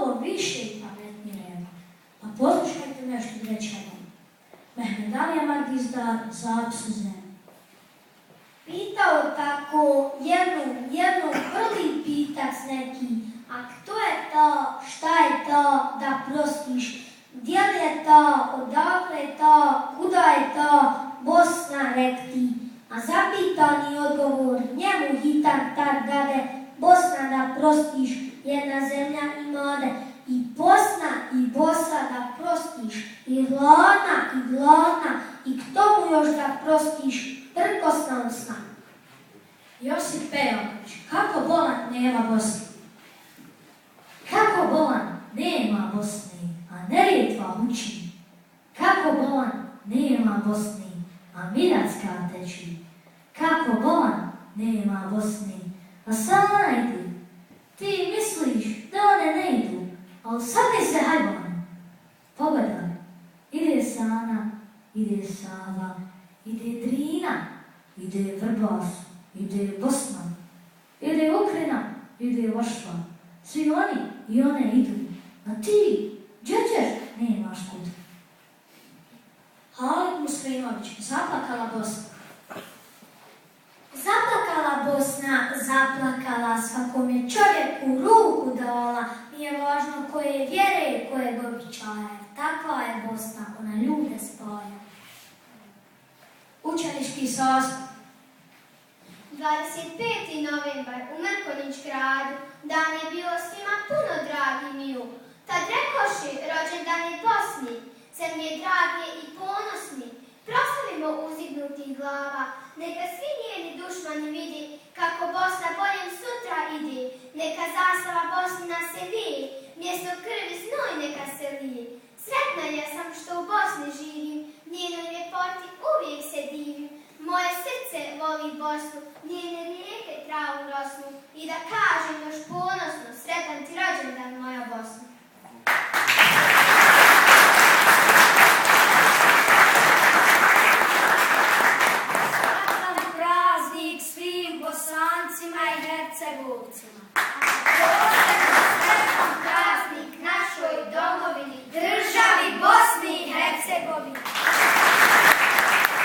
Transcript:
mnogo više i pametnije. Pa poslušajte nešto rečeno. Mehmed Ali Ahmadizdar, Zapis u zemlji. Pitao tako jednu prvi pitac neki, a kto je to, šta je to, da prostiš, gdje je to, odakle je to, kuda je to, Bosna rekti. A zapitani odgovor njemu hitan tak dade, Bosna da prostiš, jedna zemlja imade, i Bosna i Bosa da prostiš, i gladna, i k tomu još da prostiš, prkosna usna. Josip Pejović, kako bolan nema Bosne? Kako bolan nema Bosne, a Neretva uči? Kako bolan nema Bosne, a Miracka teči? Kako bolan nema Bosne, a Sana ide? Ti misliš da one ne idu, ali sami se hajban. Pogledaj, ide Sana, ide Sava, ide Drina, ide Vrbas, ide Bosna, ide Ukrina, ide Vašva. Svi oni i one idu, a ti, gdje ćeš, nemaš kud. Halik Muslimović, zaplakala Bosna. Zaplakala Bosna, zaplakala, svakom je čovjeku ruku dala, nije važno koje vjere i kojeg običaja, takva je Bosna, ona ljude spaja. Učenički sastav. 25. novembar u Mrkonjić gradu, dan je bio svima puno dragi miju. Tad rekoši, rođendan je Bosni, zemlje drage i ponosni. Proslavimo uzignutih glava, neka svi njeni dušmani vidi kako Bosna boljem sutra ide. Neka zastava Bosnina se vije, mjesto krvi znoj neka se lije. Sretna ja sam što u Bosni živim, njenoj ljepoti uvijek se divim. Moje srce voli Bosnu, njene rijeke travu rosnu i da kažem još ponosno, sretan ti rođendan moja Bosna. Sretan praznik svim Bosancima i Hercegovcima.